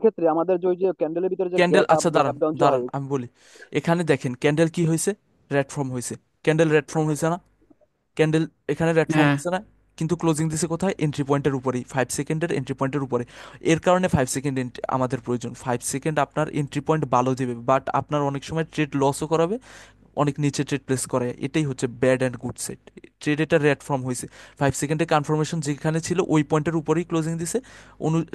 ক্ষেত্রে আমাদের যে ওই যে ক্যান্ডেলের ভিতরে যে ক্যান্ডেল, গ্যাপ আপ আচ্ছা গ্যাপ দাঁড়ান ডাউন যে দাঁড়ান হয়। আমি বলি। এখানে দেখেন ক্যান্ডেল কি হয়েছে, রেড ফর্ম হয়েছে। ক্যান্ডেল রেড ফর্ম হয়েছে না? ক্যান্ডেল এখানে রেড ফর্ম হ্যাঁ। হয়েছে না? কিন্তু ক্লোজিং দিছে কোথায়? এন্ট্রি পয়েন্টের উপরেই, 5 সেকেন্ডের এন্ট্রি পয়েন্টের উপরে। এর কারণে 5 সেকেন্ড আমাদের প্রয়োজন। 5 সেকেন্ড আপনার এন্ট্রি পয়েন্ট ভালো দেবে, বাট আপনার অনেক সময় ট্রেড লসও করাবে, অনেক নিচে ট্রেড প্লেস করে। এটাই হচ্ছে bad and good set. Trade এটা রেড ফর্ম হয়েছে, 5 সেকেন্ডের কনফার্মেশন যেখানে ছিল ওই পয়েন্টের উপরেই ক্লোজিং দিছে।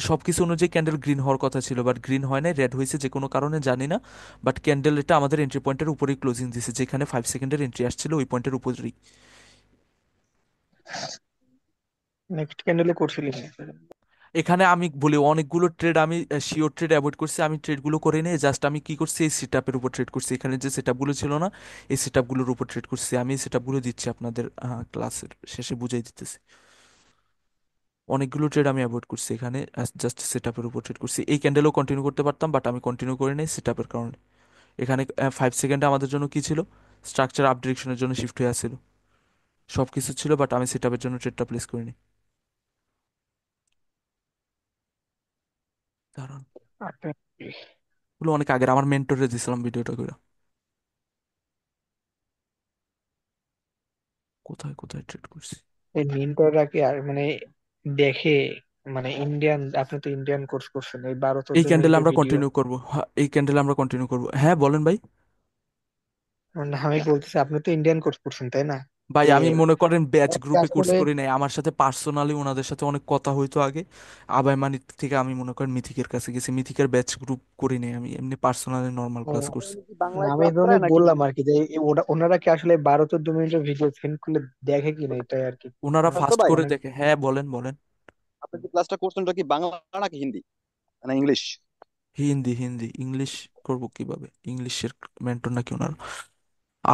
সব কিছু অনুযায়ী ক্যান্ডেল গ্রিন হওয়ার কথা ছিল, বাট গ্রিন হয় নাই, রেড হয়েছে যে কোনো কারণে জানি না। বাট ক্যান্ডেল এটা আমাদের এন্ট্রি পয়েন্টের উপরেই ক্লোজিং দিছে, যেখানে 5 সেকেন্ডের এন্ট্রি আসছিল ওই পয়েন্টের উপরেই। নেক্সট ক্যান্ডেলে করছিলিস? এখানে আমি বলি অনেকগুলো ট্রেড আমি শিওর ট্রেড অ্যাভয়েড করছি, আমি ট্রেডগুলো করে নিয়ে জাস্ট আমি কি করছি, এই সেটআপের উপর ট্রেড করছি। এখানে যে সেটআপগুলো ছিল না, এই সেটআপগুলোর উপর ট্রেড করছি। আমি এই সেটআপগুলো দিচ্ছি আপনাদের ক্লাসের শেষে বুঝাই দিতেছি। অনেকগুলো ট্রেড আমি অ্যাভয়েড করছি এখানে, জাস্ট সেটআপের উপর ট্রেড করছি। এই ক্যান্ডেলও কন্টিনিউ করতে পারতাম, বাট আমি কন্টিনিউ করি নাই সেটআপের কারণে। এখানে 5 সেকেন্ডে আমাদের জন্য কি ছিল, স্ট্রাকচার আপ ডিরেকশনের জন্য শিফট হয়ে আসছিল, সব কিছু ছিল, বাট আমি সেটআপের জন্য ট্রেডটা প্লেস করিনি। কারণ আচ্ছা। ওগুলো অনেক আগের, আমার মেন্টরে দিছিলাম ভিডিওটা করে। কোথায় কোথায় ট্রেড করছি। এই মিন্টররা কি আর মানে দেখে, মানে ইন্ডিয়ান, আপনি তো ইন্ডিয়ান কোর্স করছেন, এই বারো এই চোদ্দ ক্যান্ডেল মিনিটের আমরা ভিডিও। কন্টিনিউ করব, হ্যাঁ এই ক্যান্ডেল আমরা কন্টিনিউ করব। হ্যাঁ বলেন ভাই। মানে আমি বলতেছি আপনি তো ইন্ডিয়ান কোর্স করছেন তাই না? ভাই যে আমি মনে করেন ব্যাচ গ্রুপে কোর্স আসলে করি নাই, আমার সাথে পার্সোনালি ওনাদের সাথে অনেক কথা হইতো আগে। আবাই মানি থেকে আমি মনে করেন মিথিকের কাছে গেছি, মিথিকের ব্যাচ গ্রুপ করি নাই, আমি এমনি পার্সোনালি নর্মাল ক্লাস ও, করছি। কি না, বাংলায় আমি এই ক্লাস জন্যই করায় নাকি? বললাম আর কি, যে ওনারা কি আসলে 12-14 মিনিটের ভিডিও সেন্ড করলে দেখে কিনা, এটাই আর কি। ওনারা মানে শান্ত ফাস্ট ভাই, করে অনেক। দেখে, হ্যাঁ বলেন বলেন। আপনি যে ক্লাসটা করছেন ওটা কি বাংলা নাকি হিন্দি না ইংলিশ? হিন্দি হিন্দি, ইংলিশ করব কিভাবে, ইংলিশের মেন্টর নাকি ওনারা?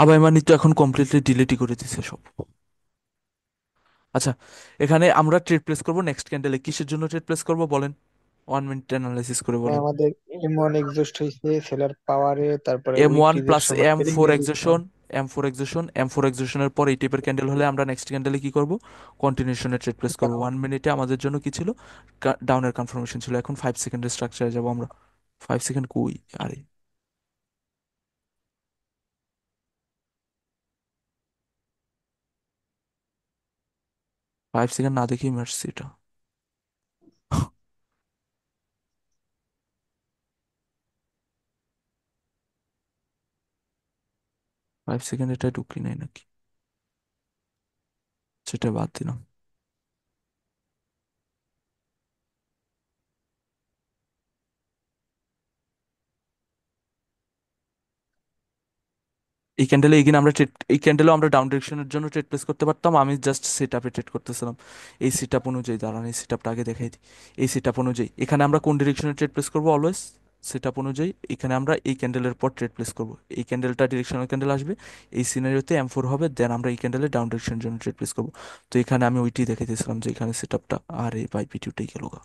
আবাই মানি তো এখন কমপ্লিটলি ডিলিটই করে দিছে সব। আচ্ছা, এখানে আমরা ট্রেড প্লেস করব নেক্সট ক্যান্ডেলে, কিসের জন্য ট্রেড প্লেস করব বলেন, 1 মিনিট অ্যানালাইসিস করে মানে বলেন। আমাদের M1 এক্সস্ট হয়েছে, সেলার পাওয়ারে, তারপরে M1 উইকলিজের প্লাস সময় এম ট্রেডিং ফোর রেজিস্ট্যান্স। এক্সেশন, এম ফোর এক্সেশনের পর এই টাইপের ক্যান্ডেল হলে আমরা নেক্সট ক্যান্ডেলে কি করব, কন্টিনিউশনে ট্রেড প্লেস করবো। 1 মিনিটে আমাদের জন্য কি ছিল, ডাউনের কনফার্মেশন ছিল। এখন 5 সেকেন্ডের স্ট্রাকচারে যাব আমরা। 5 সেকেন্ড কই, আরে 5 সেকেন্ড না দেখেই মারছি এটা। 5 সেকেন্ড এটা ঢুকি নাই নাকি, সেটা বাদ দিলাম। এই ক্যান্ডেলে এগিন আমরা ট্রেড, এই ক্যান্ডেলেও আমরা ডাউন ডিরেকশনের জন্য ট্রেড প্লেস করতে পারতাম, আমি জাস্ট সেট আপে ট্রেড করতেছিলাম। এই সেট আপ অনুযায়ী দাঁড়ান, এই সেট আপটা আগে দেখাই দিই। এই সেট আপ অনুযায়ী এখানে আমরা কোন ডিরেকশনে ট্রেড প্লেস করবো অলওয়েজ, সেট আপ অনুযায়ী এখানে আমরা এই ক্যান্ডেলের পর ট্রেড প্লেস করবো। এই ক্যান্ডেলটা ডিরেকশনাল ক্যান্ডেল আসবে, এই সিনারিওতে M4 হবে, দেন আমরা এই ক্যান্ডেলে ডাউন ডিরেকশনের জন্য ট্রেড প্লেস করবো। তো এখানে আমি ওইটাই দেখাইতেছিলাম যে এখানে সেট আপটা, আর এই বাই পিটিউটাই গেল গা।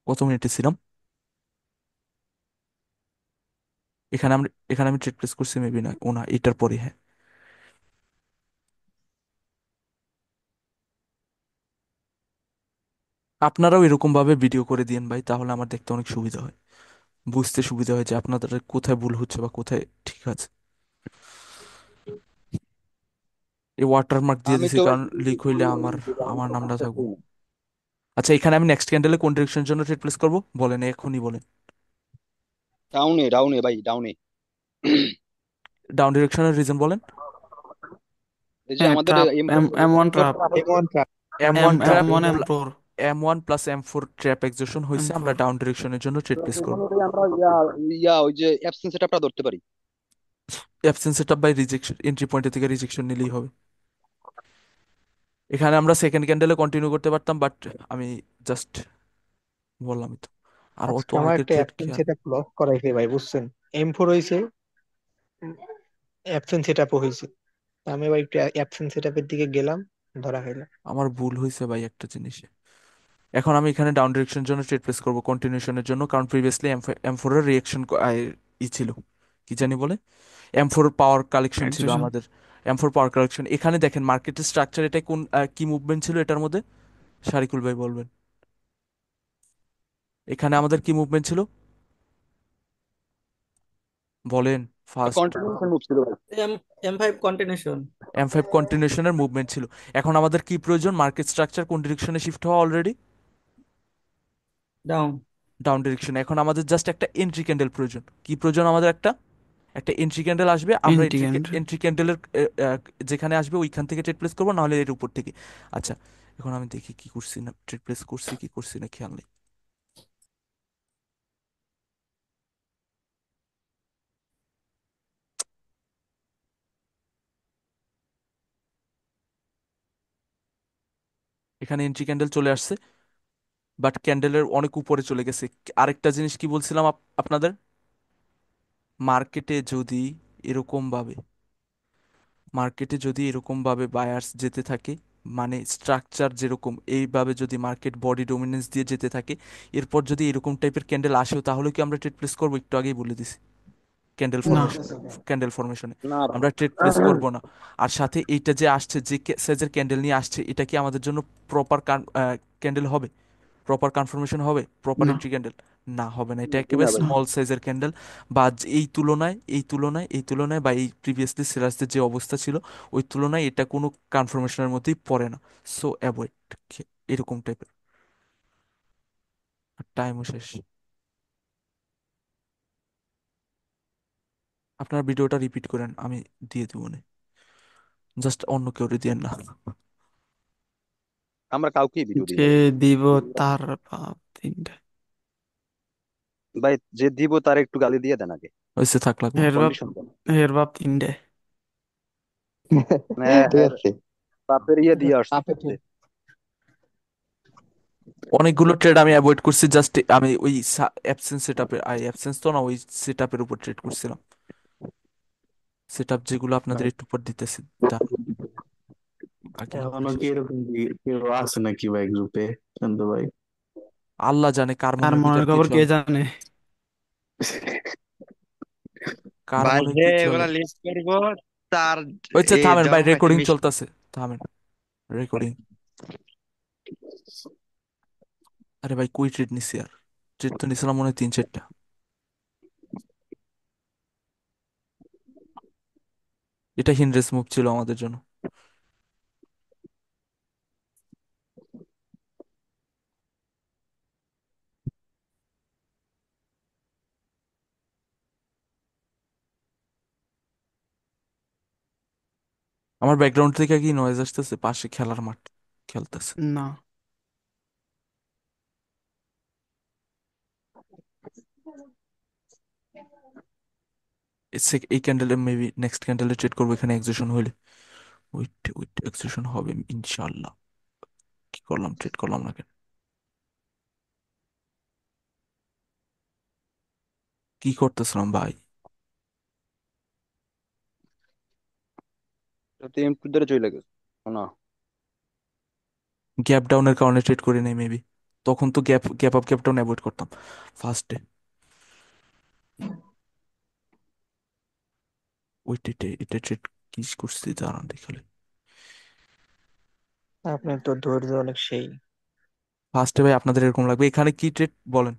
কত মিনিটে ছিলাম এখানে, আমরা এখানে আমি ট্রেড প্লেস করছি মেবি, না ও না এটার পরে, হ্যাঁ। আপনারাও এরকম ভাবে ভিডিও করে দিয়েন ভাই, তাহলে আমার দেখতে অনেক সুবিধা হয়, বুঝতে সুবিধা হয় যে আপনাদের কোথায় ভুল হচ্ছে বা কোথায় ঠিক আছে। এই ওয়াটারমার্ক দিয়ে আমি দিছি তো ভাই কারণ লিক হইলে আমার, আমি আমার তো নামটা থাকবো। বুঝতেছি না। আচ্ছা, এখানে আমি নেক্সট ক্যান্ডেলে কোন ডিরেকশনের জন্য ট্রেড প্লেস করবো বলেন, এখনই বলেন। ডাউনে ডাউনে ভাই ডাউনে। ডাউন ডিরেকশনের রিজন বলেন। এই যে হ্যাঁ, আমাদের trap, M4 M1 M4 trap, হচ্ছে। M1 trap, M M one trap, M1 M4, M1 plus M4 trap execution হয়েছে, আমরা M4। ডাউন ডিরেকশনের জন্য ট্রেড প্লেস এখন করবো। ওটাই আমরা ওই যে অ্যাবসেন্স সেটআপটা ধরতে পারি। Absence set up by rejection, entry পয়েন্টের থেকে রিজেকশন নিলেই হবে। এখানে আমরা সেকেন্ড ক্যান্ডেলে কন্টিনিউ করতে পারতাম, বাট আমি জাস্ট বললামই তো, আর অত আজকে আমার আগের একটা ট্রেড অ্যাবসেন্স খেয়াল। সেটআপ লক করাইছে ভাই, বুঝছেন? M4 হয়েছে, অ্যাবসেন্স সেটআপও হয়েছে। আমি ভাই একটু অ্যাবসেন্স সেটআপের দিকে গেলাম, ধরা খাইলাম। আমার ভুল হয়েছে ভাই একটা জিনিসে। এখন আমি এখানে ডাউন ডিরেকশনের জন্য ট্রেড প্লেস করবো কন্টিনিউশনের জন্য, কারণ প্রিভিয়াসলি M4 এর রিয়েকশন ই ছিল, কি জানি বলে, M4 পাওয়ার কালেকশন ছিল অ্যাডজেশন। আমাদের। M4 পাওয়ার কালেকশন, এখানে দেখেন মার্কেটের স্ট্রাকচার, এটা কোন কি মুভমেন্ট ছিল এটার মধ্যে, শারিকুল ভাই বলবেন। এখানে আমাদের কি মুভমেন্ট ছিল বলেন ফার্স্ট। কন্টিনিউশন মুভ ছিল ভাই। M M5 continuation M5 কন্টিনিউশনের movement ছিল। এখন আমাদের কি প্রয়োজন, মার্কেট স্ট্রাকচার কোন ডিরেকশনে শিফট হওয়া অলরেডি ডাউন। ডাউন ডিরেকশনে। এখন আমাদের জাস্ট একটা এন্ট্রি ক্যান্ডেল প্রয়োজন। কি প্রয়োজন আমাদের, একটা একটা এন্ট্রি ক্যান্ডেল আসবে, আমরা এন্ট্রি ইন্ডিয়ান এন্ট্রি ক্যান্ডেলের যেখানে আসবে ওইখান থেকে ট্রেড প্লেস করবো, নাহলে এর উপর থেকে। আচ্ছা, এখন আমি দেখি কি করছি না, ট্রেড প্লেস করছি কি করছি না খেয়াল নেই। এখানে এন্ট্রি ক্যান্ডেল চলে আসছে, বাট ক্যান্ডেলের অনেক উপরে চলে গেছে। আরেকটা জিনিস কি বলছিলাম আপনাদের, মার্কেটে যদি এরকম ভাবে মার্কেটে যদি এরকম ভাবে বায়ার্স যেতে থাকে, মানে স্ট্রাকচার যেরকম এইভাবে যদি মার্কেট বডি ডমিনেন্স দিয়ে যেতে থাকে, এরপর যদি এরকম টাইপের ক্যান্ডেল আসেও, তাহলে কি আমরা ট্রেড প্লেস করবো? একটু আগেই বলে দিছি, ক্যান্ডেল না ফরমেশন, ক্যান্ডেল ফরমেশনে না আমরা ট্রেড প্লেস করব না। আর সাথে এইটা যে আসছে, যে সাইজের ক্যান্ডেল নিয়ে আসছে, এটা কি আমাদের জন্য প্রপার ক্যান্ডেল হবে, প্রপার কনফার্মেশন হবে, প্রপার না এন্ট্রি ক্যান্ডেল? না, হবে না। এটা না একেবারে ভাই। না স্মল সাইজের ক্যান্ডেল, বা এই তুলনায় বা এই প্রিভিয়াসলি সেলার্সদের যে অবস্থা ছিল ওই তুলনায় এটা কোনো কনফার্মেশনের মধ্যেই পড়ে না। সো অ্যাভয়েড এরকম টাইপের। টাইমও শেষ। আপনার ভিডিওটা রিপিট করেন, আমি দিয়ে দেবো না, জাস্ট অন্য কেউ দিয়ে না। আমরা কাউকে ভিডিও দিই যে না ভাই। দিব তার বাপ তিনটা। ভাই যে দিব তার একটু গালি দিয়ে দেন আগে, হয়েছে, থাক, লাগবো না। এর বাপ কন্ডিশন দেন। এর বাপ তিনটে। হ্যাঁ ঠিক হ্যাঁ, আছে। বাপের ইয়ে দিয়ে আসছে। অনেকগুলো ট্রেড আমি অ্যাভয়েড করছি, জাস্ট আমি ওই অ্যাবসেন্স সেটআপে, অ্যাবসেন্স তো না, ওই সেটআপের উপর ট্রেড করছিলাম। সেটআপ যেগুলো আপনাদের ভাই একটু পর দিতেছি, দাঁড়ান, আগে এখনো কি শেষ। এরকম কেউ আছে নাকি ভাই গ্রুপে? শান্ত ভাই। আল্লাহ জানে কার আর মনের ভিতর মনের কি খবর কে চলে, জানে। কার ভাই মনে যে কি চলে। এগুলা লিস্ট করবো তার হচ্ছে, এ থামেন ভাই, জব খাইতে রেকর্ডিং মিষ্টি। চলতেছে, থামেন, রেকর্ডিং। আরে ভাই, কই ট্রেড নিছি আর, ট্রেড তো নিছিলাম মনে হয় 3-4টা। এটা হিনরেস মুভ ছিল আমাদের জন্য। আমার ব্যাকগ্রাউন্ড থেকে কি নয়েজ আসতেছে? পাশে খেলার মাঠ খেলতেছে। না এই ক্যান্ডেলে মেবি নেক্সট ক্যান্ডেলে ট্রেড করবো, এখানে এক্সিশন হইলে। উইট উইট, এক্সিশন হবে ইনশাল্লাহ। কি করলাম, ট্রেড করলাম না কেন, কি করতেছিলাম ভাই? এম টু ধরে চলে গেছে না। গ্যাপ ডাউনের কারণে ট্রেড করি নাই মেবি, তখন তো gap gap up gap down avoid করতাম ফার্স্টে। ওইট, এটা ট্রেড কি করছি দাঁড়ান দেখালে। আপনার তো ধৈর্য অনেক সেই। ফার্স্টে ভাই আপনাদের এরকম লাগবে, এখানে কি ট্রেড বলেন।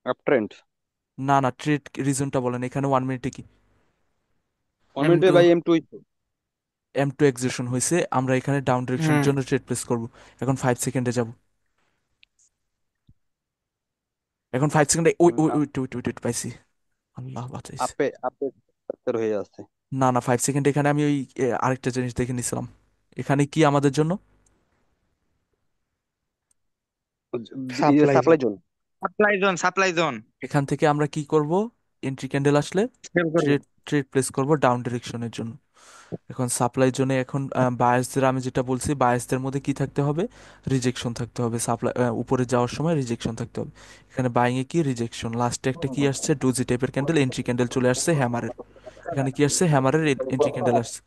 Up trend. না না, ট্রেড রিজনটা বলেন, এখানে 1 মিনিটে কি 1 মিনিটে M2। ভাই এম টু। M2 এক্সিশন হয়েছে, আমরা এখানে ডাউন ডিরেকশনের হ্যাঁ জন্য ট্রেড প্লেস করব। এখন 5 সেকেন্ডে যাব, এখন 5 সেকেন্ডে ওই ওই ওই ওই ওই ওই পাইছি, আল্লাহ বাঁচাইছে। আপে আপে হয়ে আছে। না না, 5 সেকেন্ড এখানে আমি ওই আরেকটা জিনিস দেখে নিছিলাম। এখানে কি আমাদের জন্য, supply supply zone. Supply zone এখান থেকে আমরা কি করব, এন্ট্রি ক্যান্ডেল আসলে সেল করবো। ট্রেড ট্রেড প্লেস করব ডাউন ডিরেকশনের জন্য। এখন সাপ্লাই জোনে এখন বায়াসদের, আমি যেটা বলছি, বায়াসদের মধ্যে কি থাকতে হবে, রিজেকশন থাকতে হবে, সাপ্লাই উপরে যাওয়ার সময় রিজেকশন থাকতে হবে। এখানে বাইং এ কি রিজেকশন, লাস্টে একটা কি আসছে, ডোজি টাইপের ক্যান্ডেল, এন্ট্রি ক্যান্ডেল চলে আসছে হ্যামারের। এখানে কি আসছে, হ্যামারের এন্ট্রি ক্যান্ডেল আসছে,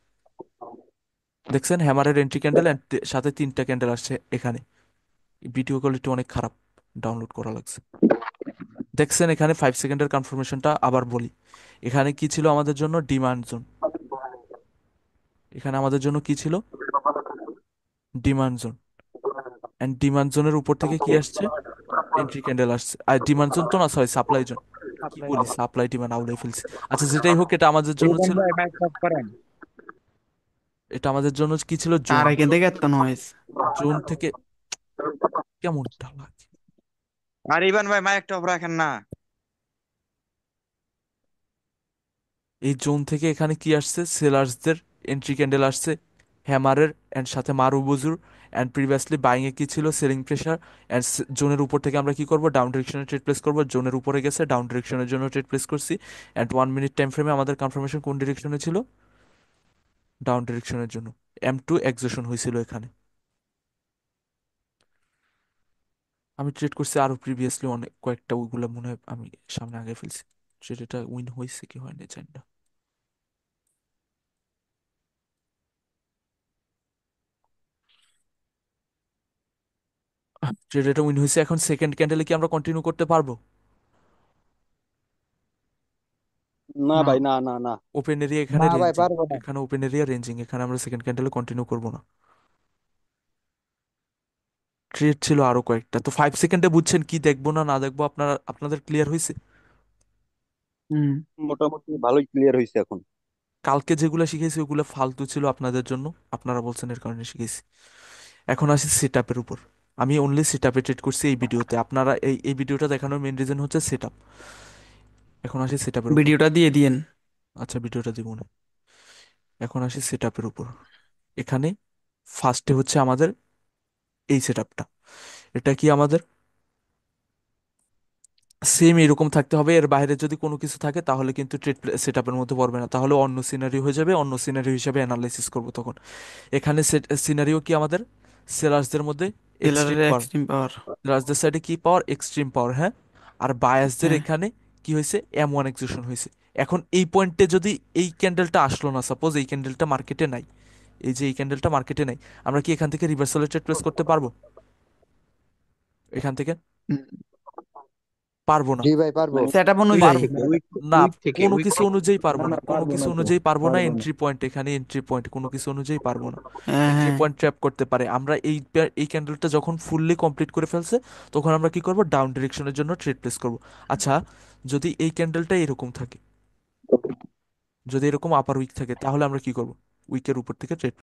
দেখছেন হ্যামারের এন্ট্রি ক্যান্ডেল, সাথে 3টা ক্যান্ডেল আসছে এখানে। ভিডিও কোয়ালিটি অনেক খারাপ, ডাউনলোড করা লাগছে। দেখছেন এখানে 5 সেকেন্ডের কনফার্মেশনটা আবার বলি, এখানে কি ছিল আমাদের জন্য, ডিমান্ড জোন। এখানে আমাদের জন্য কি ছিল, ডিমান্ড জোন, এন্ড ডিমান্ড জোনের উপর থেকে কি আসছে, এন্ট্রি ক্যান্ডেল আসছে। আর ডিমান্ড জোন তো না, সরি সাপ্লাই জোন, কি বলি, সাপ্লাই ডিমান্ড আউলাই ফেলছি। আচ্ছা যেটাই হোক, এটা আমাদের জন্য রিপন ছিল, ভাই মাইক অফ করেন। এটা আমাদের জন্য কি ছিল, তার জোন। এখান থেকে এত নয়েজ। জোন থেকে কেমনটা লাগে, আর ইভান ভাই মাইকটা অফ রাখেন না। এই জোন থেকে এখানে কি আসছে, সেলার্সদের এন্ট্রি ক্যান্ডেল আসছে, হ্যামারের এন্ড সাথে মারুবুজুর, এন্ড প্রিভিয়াসলি বাইং এ কি ছিল, সেলিং প্রেসার, এন্ড জোনের উপর থেকে আমরা কি করব, ডাউন ডিরেকশনে ট্রেড প্লেস করব। জোনের উপরে গেছে, ডাউন ডিরেকশনের জন্য ট্রেড প্লেস করছি। এন্ড 1 মিনিট টাইম ফ্রেমে আমাদের কনফার্মেশন কোন ডিরেকশনে ছিল, ডাউন ডিরেকশনের জন্য। M2 এক্সোশন হয়েছিল এখানে। আমি ট্রেড করছি আরো প্রিভিয়াসলি অনেক কয়েকটা, ওইগুলো মনে হয় আমি সামনে আগে ফেলছি। ট্রেড এটা উইন হয়েছে কি হয়নি জানি না। ট্রেড এটা উইন হয়েছে, এখন সেকেন্ড ক্যান্ডেলে কি আমরা কন্টিনিউ করতে পারবো? না না, ভাই, না না না। ওপেন এরিয়া এখানে না ভাই রেঞ্জিং, পারবো না। এখানে ওপেন এরিয়া রেঞ্জিং, এখানে আমরা সেকেন্ড ক্যান্ডেলে কন্টিনিউ করবো না। ট্রেড ছিল আরো কয়েকটা, তো 5 সেকেন্ডে বুঝছেন কি দেখবো না না দেখবো, আপনারা আপনাদের ক্লিয়ার হয়েছে? হুম, মোটামুটি ভালোই ক্লিয়ার হয়েছে এখন। কালকে যেগুলো শিখেছি ওগুলো ফালতু ছিল আপনাদের জন্য, আপনারা বলছেন এর কারণে শিখেছি। এখন আসি সেট আপের উপর। আমি অনলি সেট আপে ট্রেড করছি এই ভিডিওতে, আপনারা এই ভিডিওটা দেখানোর মেন রিজন হচ্ছে সেট আপ। এখন আসি সেট আপের উপর। ভিডিওটা দিয়ে দিয়েন। আচ্ছা ভিডিওটা দিব না, এখন আসি সেট আপের উপর। এখানে ফার্স্টে হচ্ছে আমাদের এই সেট আপটা, এটা কি আমাদের সেম এরকম থাকতে হবে। এর বাইরে যদি কোনো কিছু থাকে তাহলে কিন্তু ট্রেড সেট আপের মধ্যে পড়বে না, তাহলে অন্য সিনারি হয়ে যাবে, অন্য সিনারি হিসাবে অ্যানালাইসিস করব তখন। এখানে সিনারিও কি আমাদের, সেলার্সদের মধ্যে এক্সট্রিম সেলারের পাওয়ার, এক্সট্রিম পাওয়ার। সেলার্সদের সাইডে কি পাওয়ার, এক্সট্রিম পাওয়ার, হ্যাঁ। আর বায়াসদের হ্যাঁ, এখানে কি হয়েছে, M1 এক্সিকিউশন হয়েছে। এখন এই পয়েন্টে যদি এই ক্যান্ডেলটা আসলো না, সাপোজ এই ক্যান্ডেলটা মার্কেটে নাই, এই যে এই ক্যান্ডেলটা মার্কেটে নাই, আমরা কি এখান থেকে রিভার্সাল ট্রেড প্লেস করতে পারবো? এখান থেকে হুম, পারবো না। জি ভাই পারবো। মানে সেট আপ উইক অনুযায়ী। পারবো থেকে না, উইক থেকে কোনো উইক কিছু থেকে অনুযায়ী পারবো না না, না, কোনো পারবো কিছু না তো, অনুযায়ী পারবো না। পারবো না। এন্ট্রি পয়েন্ট, এখানে এন্ট্রি পয়েন্ট, কোনো কিছু অনুযায়ী পারবো না। হ্যাঁ এন্ট্রি হ্যাঁ, পয়েন্ট ট্র্যাপ করতে পারে। আমরা এই ক্যান্ডেলটা যখন ফুললি কমপ্লিট করে ফেলছে, তখন আমরা কি করব, ডাউন ডিরেকশনের জন্য ট্রেড প্লেস করব। আচ্ছা যদি এই ক্যান্ডেলটা এরকম থাকে, যদি এরকম আপার উইক থাকে, তাহলে আমরা কি করব, উইকের উপর থেকে ট্রেড